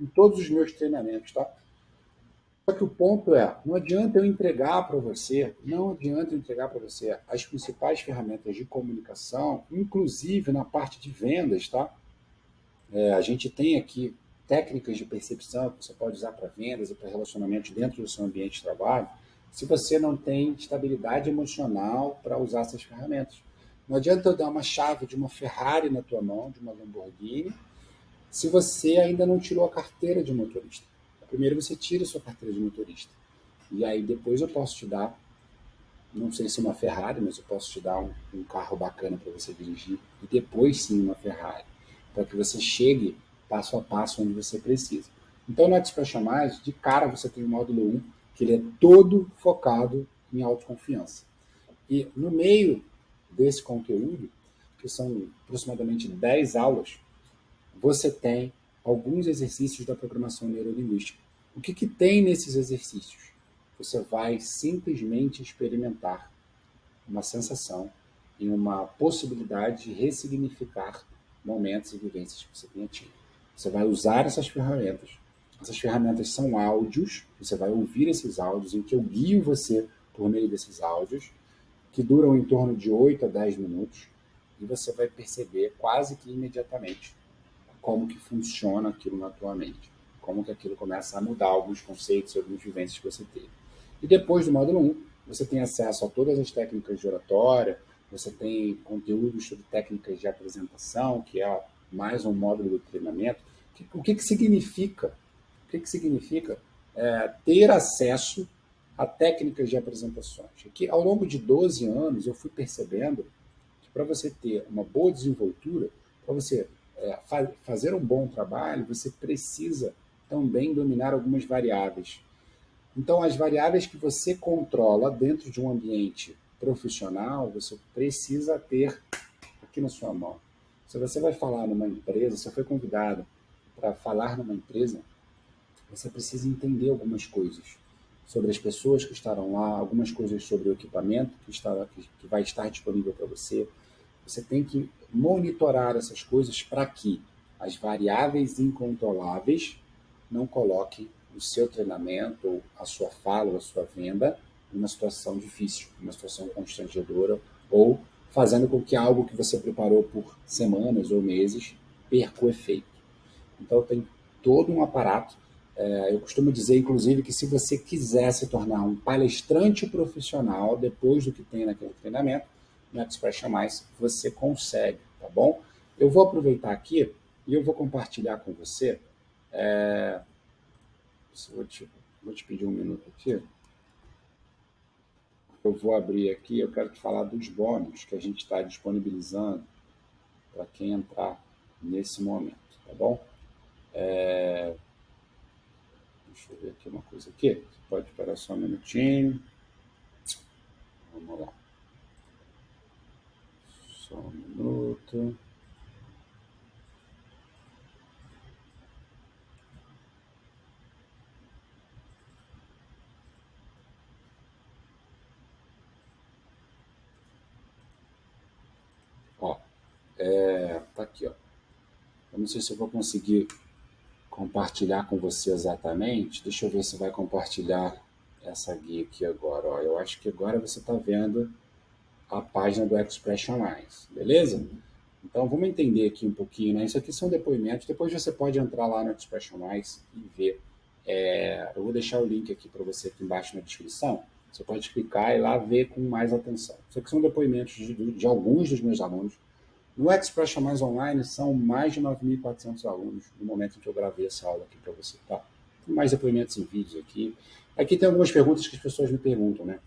em todos os meus treinamentos, tá? Só que o ponto é, não adianta eu entregar para você, não adianta eu entregar para você as principais ferramentas de comunicação, inclusive na parte de vendas, tá? A gente tem aqui técnicas de percepção que você pode usar para vendas e para relacionamentos dentro do seu ambiente de trabalho, se você não tem estabilidade emocional para usar essas ferramentas. Não adianta eu dar uma chave de uma Ferrari na tua mão, de uma Lamborghini, se você ainda não tirou a carteira de motorista. Primeiro você tira a sua carteira de motorista. E aí depois eu posso te dar, não sei se uma Ferrari, mas eu posso te dar um carro bacana para você dirigir. E depois sim uma Ferrari, para que você chegue passo a passo onde você precisa. Então no Expression Mais, de cara você tem o módulo 1, que ele é todo focado em autoconfiança. E no meio desse conteúdo, que são aproximadamente 10 aulas, você tem alguns exercícios da programação neurolinguística. O que tem nesses exercícios? Você vai simplesmente experimentar uma sensação e uma possibilidade de ressignificar momentos e vivências que você tenha tido. Você vai usar essas ferramentas. Essas ferramentas são áudios, você vai ouvir esses áudios em que eu guio você por meio desses áudios, que duram em torno de 8 a 10 minutos, e você vai perceber quase que imediatamente como que funciona aquilo na tua mente, como que aquilo começa a mudar alguns conceitos, algumas vivências que você teve. E depois do módulo 1, você tem acesso a todas as técnicas de oratória, você tem conteúdos sobre técnicas de apresentação, que é mais um módulo do treinamento. O que significa? O que significa ter acesso a técnicas de apresentações? Que ao longo de 12 anos eu fui percebendo que para você ter uma boa desenvoltura, para você fazer um bom trabalho, você precisa também dominar algumas variáveis. Então, as variáveis que você controla dentro de um ambiente profissional, você precisa ter aqui na sua mão. Se você vai falar numa empresa, se foi convidado para falar numa empresa, você precisa entender algumas coisas sobre as pessoas que estarão lá, algumas coisas sobre o equipamento que vai estar disponível para você. Você tem que monitorar essas coisas para que as variáveis incontroláveis não coloquem o seu treinamento, ou a sua fala, ou a sua venda numa situação difícil, numa situação constrangedora, ou fazendo com que algo que você preparou por semanas ou meses perca o efeito. Então tem todo um aparato. Eu costumo dizer, inclusive, que se você quiser se tornar um palestrante profissional depois do que tem naquele treinamento, no Expression Mais você consegue, tá bom? Eu vou aproveitar aqui e eu vou compartilhar com você. É, vou te pedir um minuto aqui. Eu vou abrir aqui, eu quero te falar dos bônus que a gente está disponibilizando para quem entrar nesse momento, tá bom? Deixa eu ver aqui uma coisa aqui. Você pode esperar só um minutinho. Vamos lá. Só um minuto. Ó, tá aqui, ó. Eu não sei se eu vou conseguir compartilhar com você exatamente. Deixa eu ver se vai compartilhar essa guia aqui agora. Ó, eu acho que agora você está vendo a página do Expression Mais, beleza? Então vamos entender aqui um pouquinho, né? Isso aqui são depoimentos. Depois você pode entrar lá no Expression Mais e ver. Eu vou deixar o link aqui para você aqui embaixo na descrição. Você pode clicar e lá ver com mais atenção. Isso aqui são depoimentos de alguns dos meus alunos. No Expression Mais Online são mais de 9.400 alunos no momento em que eu gravei essa aula aqui para você, tá? Tem mais depoimentos em vídeos aqui. Aqui tem algumas perguntas que as pessoas me perguntam, né?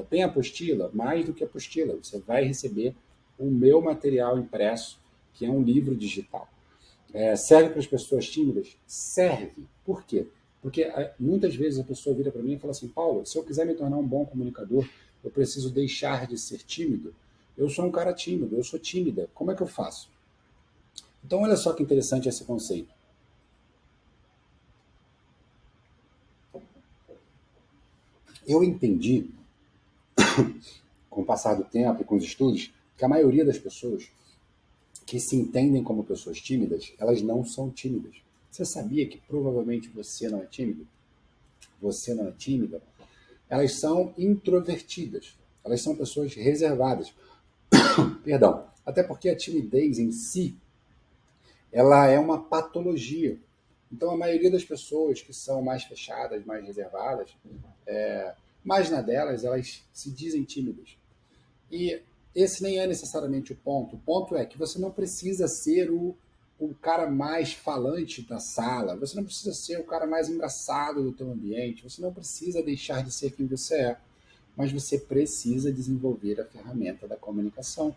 Tem apostila? Mais do que apostila. Você vai receber o meu material impresso, que é um livro digital. Serve para as pessoas tímidas? Serve. Por quê? Porque muitas vezes a pessoa vira para mim e fala assim, Paulo, se eu quiser me tornar um bom comunicador, eu preciso deixar de ser tímido. Eu sou um cara tímido, eu sou tímida. Como é que eu faço? Então, olha só que interessante esse conceito. Eu entendi, com o passar do tempo e com os estudos, que a maioria das pessoas que se entendem como pessoas tímidas, elas não são tímidas. Você sabia que provavelmente você não é tímido? Você não é tímida? Elas são introvertidas. Elas são pessoas reservadas. Perdão. Até porque a timidez em si, ela é uma patologia. Então, a maioria das pessoas que são mais fechadas, mais reservadas, mais na delas, elas se dizem tímidas. E esse nem é necessariamente o ponto. O ponto é que você não precisa ser o cara mais falante da sala, você não precisa ser o cara mais engraçado do teu ambiente, você não precisa deixar de ser quem você é, mas você precisa desenvolver a ferramenta da comunicação.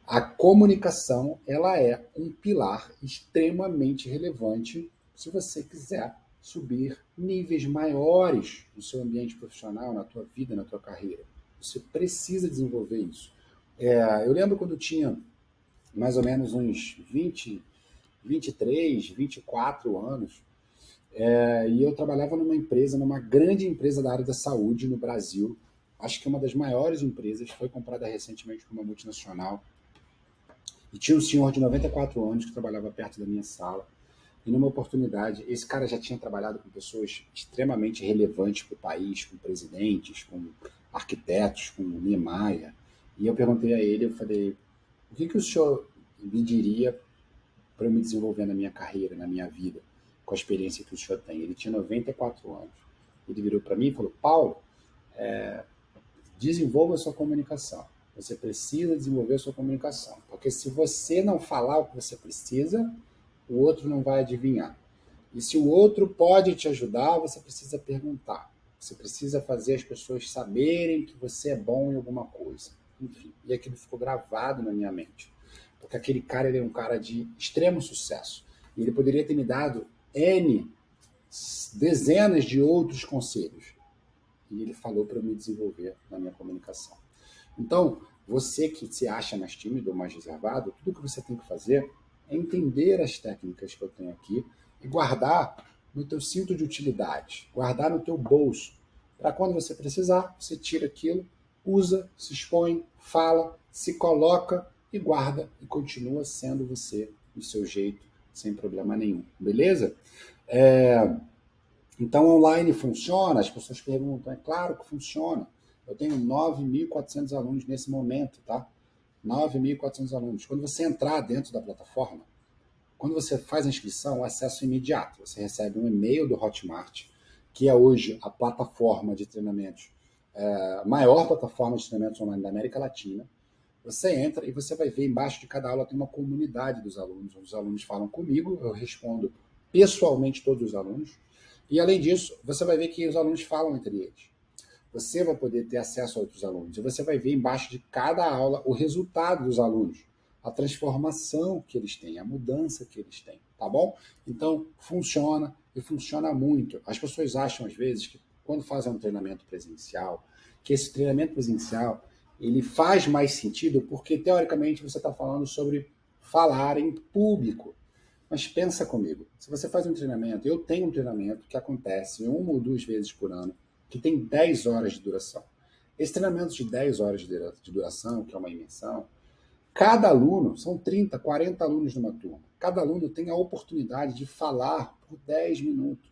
A comunicação, ela é um pilar extremamente relevante se você quiser subir níveis maiores no seu ambiente profissional, na tua vida, na tua carreira. Você precisa desenvolver isso. Eu lembro quando eu tinha mais ou menos uns 23, 24 anos, e eu trabalhava numa empresa, numa grande empresa da área da saúde no Brasil. Acho que uma das maiores empresas, foi comprada recentemente por uma multinacional. E tinha um senhor de 94 anos que trabalhava perto da minha sala. E numa oportunidade, esse cara já tinha trabalhado com pessoas extremamente relevantes para o país, com presidentes, com arquitetos, com Niemeyer. E eu perguntei a ele, eu falei, o que o senhor me diria para eu me desenvolver na minha carreira, na minha vida, com a experiência que o senhor tem? Ele tinha 94 anos. Ele virou para mim e falou, Paulo, desenvolva a sua comunicação. Você precisa desenvolver a sua comunicação. Porque se você não falar o que você precisa, o outro não vai adivinhar. E se o outro pode te ajudar, você precisa perguntar. Você precisa fazer as pessoas saberem que você é bom em alguma coisa. Enfim, e aquilo ficou gravado na minha mente. Porque aquele cara, ele é um cara de extremo sucesso. E ele poderia ter me dado N dezenas de outros conselhos. E ele falou para eu me desenvolver na minha comunicação. Então, você que se acha mais tímido ou mais reservado, tudo que você tem que fazer é entender as técnicas que eu tenho aqui e guardar no teu cinto de utilidade, guardar no teu bolso, para quando você precisar, você tira aquilo, usa, se expõe, fala, se coloca e guarda e continua sendo você do seu jeito, sem problema nenhum, beleza? Então, online funciona? As pessoas perguntam. É claro que funciona. Eu tenho 9.400 alunos nesse momento, tá? 9.400 alunos. Quando você entrar dentro da plataforma, quando você faz a inscrição, o acesso é imediato. Você recebe um e-mail do Hotmart, que é hoje a plataforma de treinamentos, a maior plataforma de treinamentos online da América Latina. Você entra e você vai ver embaixo de cada aula tem uma comunidade dos alunos. Os alunos falam comigo, eu respondo pessoalmente todos os alunos. E além disso, você vai ver que os alunos falam entre eles. Você vai poder ter acesso a outros alunos. E você vai ver embaixo de cada aula o resultado dos alunos, a transformação que eles têm, a mudança que eles têm, tá bom? Então, funciona e funciona muito. As pessoas acham, às vezes, que quando fazem um treinamento presencial, que esse treinamento presencial ele faz mais sentido porque, teoricamente, você está falando sobre falar em público. Mas pensa comigo, se você faz um treinamento, eu tenho um treinamento que acontece 1 ou 2 vezes por ano, que tem 10 horas de duração. Esse treinamento de 10 horas de duração, que é uma imersão, cada aluno, são 30, 40 alunos numa turma, cada aluno tem a oportunidade de falar por 10 minutos,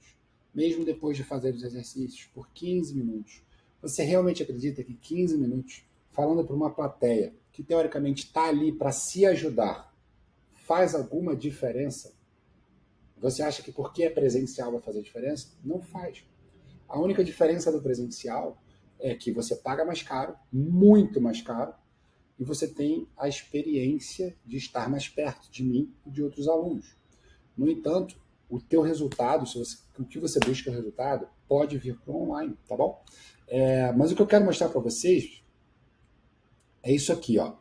mesmo depois de fazer os exercícios, por 15 minutos. Você realmente acredita que 15 minutos, falando para uma plateia que teoricamente está ali para se ajudar, faz alguma diferença? Você acha que porque é presencial vai fazer diferença? Não faz. A única diferença do presencial é que você paga mais caro, muito mais caro, e você tem a experiência de estar mais perto de mim e de outros alunos. No entanto, o teu resultado, o que você busca o resultado, pode vir para o online, tá bom? Mas o que eu quero mostrar para vocês é isso aqui, ó.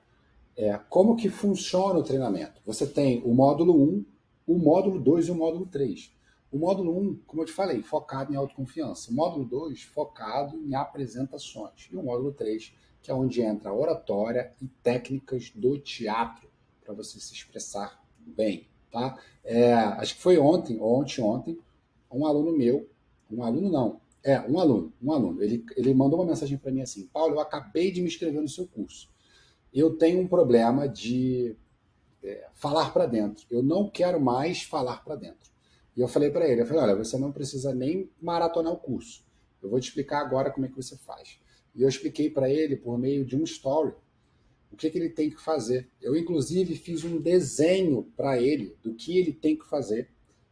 Como que funciona o treinamento. Você tem o módulo 1, o módulo 2 e o módulo 3. O módulo 1, como eu te falei, focado em autoconfiança. O módulo 2, focado em apresentações. E o módulo 3, que é onde entra a oratória e técnicas do teatro, para você se expressar bem. Tá? Acho que foi ontem, ou ontem, um aluno meu, um aluno, ele mandou uma mensagem para mim assim: Paulo, eu acabei de me inscrever no seu curso. Eu tenho um problema de falar para dentro. Eu não quero mais falar para dentro. E eu falei para ele, olha, você não precisa nem maratonar o curso. Eu vou te explicar agora como é que você faz. E eu expliquei para ele por meio de um story o que ele tem que fazer. Eu, inclusive, fiz um desenho para ele do que ele tem que fazer.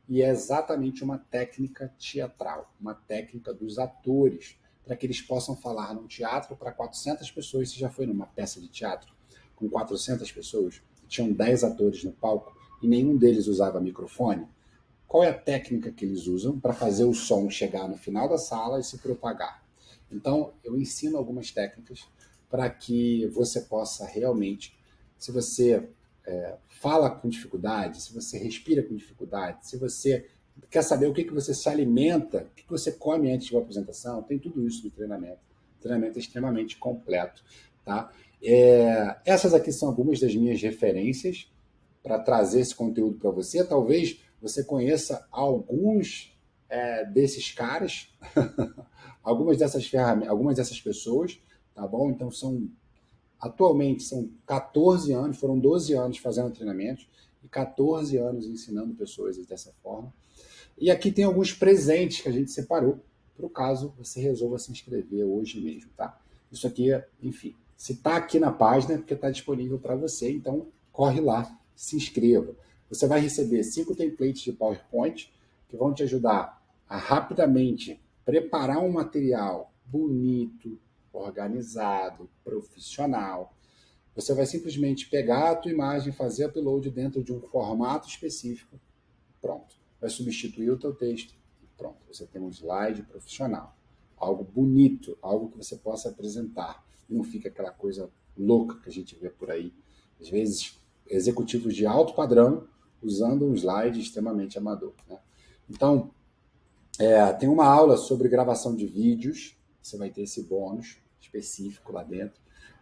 E é exatamente uma técnica teatral, uma técnica dos atores, para que eles possam falar num teatro para 400 pessoas. Você já foi numa peça de teatro com 400 pessoas? Tinham 10 atores no palco e nenhum deles usava microfone. Qual é a técnica que eles usam para fazer o som chegar no final da sala e se propagar? Então, eu ensino algumas técnicas para que você possa realmente, se você fala com dificuldade, se você respira com dificuldade, se você quer saber o que você se alimenta, o que você come antes de uma apresentação, tem tudo isso no treinamento. O treinamento é extremamente completo. Tá? Essas aqui são algumas das minhas referências para trazer esse conteúdo para você. Talvez você conheça alguns desses caras, algumas dessas ferramentas, algumas dessas pessoas, tá bom? Então atualmente são 14 anos, foram 12 anos fazendo treinamentos e 14 anos ensinando pessoas dessa forma. E aqui tem alguns presentes que a gente separou para o caso você resolva se inscrever hoje mesmo, tá? Isso aqui, enfim, se está aqui na página é porque está disponível para você, então corre lá, se inscreva. Você vai receber 5 templates de PowerPoint que vão te ajudar a rapidamente preparar um material bonito, organizado, profissional. Você vai simplesmente pegar a tua imagem, fazer upload dentro de um formato específico, pronto. Vai substituir o teu texto, pronto. Você tem um slide profissional, algo bonito, algo que você possa apresentar. E não fica aquela coisa louca que a gente vê por aí. Às vezes, executivos de alto padrão usando um slide extremamente amador. Né? Então, Tem uma aula sobre gravação de vídeos, você vai ter esse bônus específico lá dentro.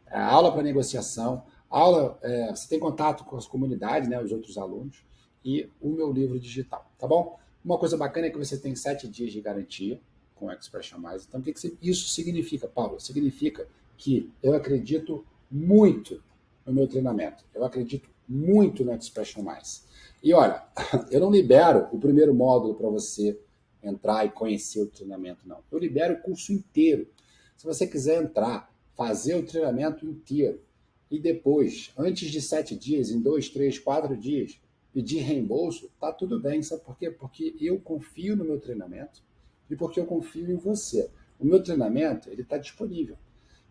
Aula para negociação, você tem contato com as comunidades, né, os outros alunos, e o meu livro digital, tá bom? Uma coisa bacana é que você tem 7 dias de garantia com o Expression Mais. Então, o que isso significa, Paulo? Significa que eu acredito muito no meu treinamento. Eu acredito muito no Expression Mais. E olha, eu não libero o primeiro módulo para você entrar e conhecer o treinamento, não. Eu libero o curso inteiro. Se você quiser entrar, fazer o treinamento inteiro e depois, antes de 7 dias, em 2, 3, 4 dias, pedir reembolso, tá tudo bem. Sabe por quê? Porque eu confio no meu treinamento e porque eu confio em você. O meu treinamento, ele está disponível.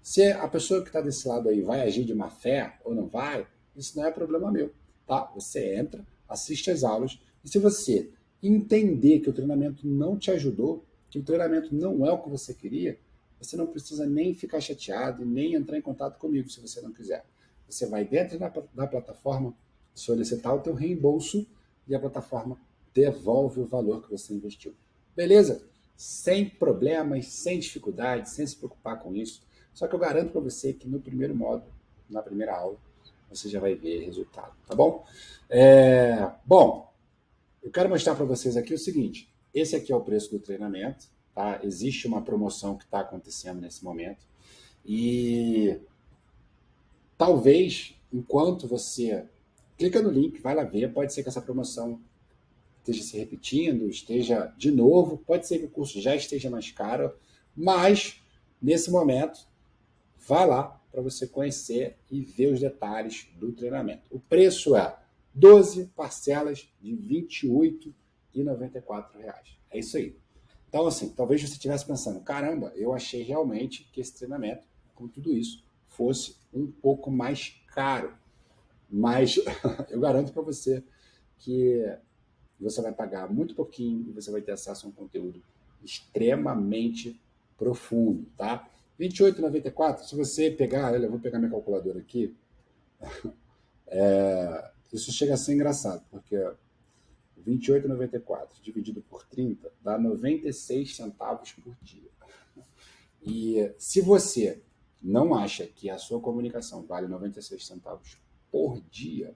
Se a pessoa que está desse lado aí vai agir de má fé ou não vai, isso não é problema meu, tá? Você entra, assiste às aulas e se você entender que o treinamento não te ajudou, que o treinamento não é o que você queria, você não precisa nem ficar chateado e nem entrar em contato comigo se você não quiser. Você vai dentro da plataforma solicitar o teu reembolso e a plataforma devolve o valor que você investiu. Beleza? Sem problemas, sem dificuldades, sem se preocupar com isso. Só que eu garanto para você que no primeiro módulo, na primeira aula, você já vai ver resultado, tá bom? Bom, eu quero mostrar para vocês aqui o seguinte. Esse aqui é o preço do treinamento, tá? Existe uma promoção que está acontecendo nesse momento. E talvez, enquanto você clica no link, vai lá ver, pode ser que essa promoção esteja se repetindo, esteja de novo, pode ser que o curso já esteja mais caro, mas nesse momento, vá lá para você conhecer e ver os detalhes do treinamento. O preço é 12 parcelas de R$ 28,94. É isso aí. Então, assim, talvez você estivesse pensando, caramba, eu achei realmente que esse treinamento, com tudo isso, fosse um pouco mais caro. Mas eu garanto para você que você vai pagar muito pouquinho e você vai ter acesso a um conteúdo extremamente profundo, tá? R$ 28,94, se você pegar, olha, eu vou pegar minha calculadora aqui, isso chega a ser engraçado, porque R$ 28,94 dividido por 30 dá 96 centavos por dia. E se você não acha que a sua comunicação vale 96 centavos por dia,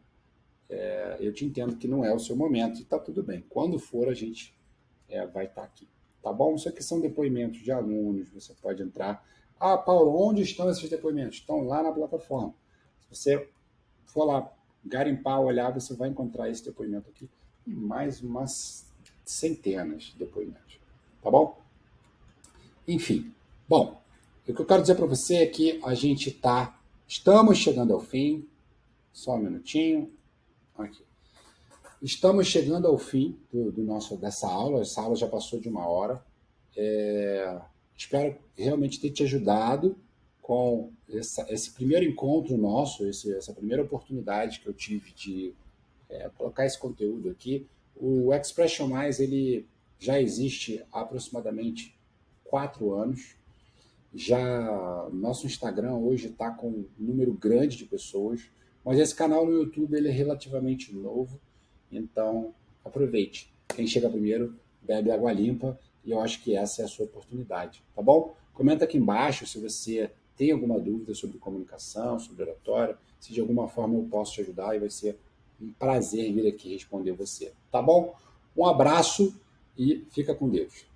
eu te entendo que não é o seu momento e está tudo bem. Quando for, a gente vai estar aqui. Tá bom? Isso aqui são depoimentos de alunos, você pode entrar. Ah, Paulo, onde estão esses depoimentos? Estão lá na plataforma. Se você for lá, garimpar, olhar, você vai encontrar esse depoimento aqui e mais umas centenas de depoimentos. Tá bom? Enfim. Bom, o que eu quero dizer para você é que a gente estamos chegando ao fim. Só um minutinho. Aqui. Estamos chegando ao fim dessa aula. Essa aula já passou de 1 hora. Espero realmente ter te ajudado com esse primeiro encontro nosso, essa primeira oportunidade que eu tive de colocar esse conteúdo aqui. O Expression Mais, ele já existe há aproximadamente 4 anos. Já nosso Instagram hoje está com um número grande de pessoas, mas esse canal no YouTube ele é relativamente novo, então aproveite. Quem chega primeiro bebe água limpa e eu acho que essa é a sua oportunidade, tá bom? Comenta aqui embaixo se você tem alguma dúvida sobre comunicação, sobre oratória, se de alguma forma eu posso te ajudar e vai ser um prazer vir aqui responder você, tá bom? Um abraço e fica com Deus.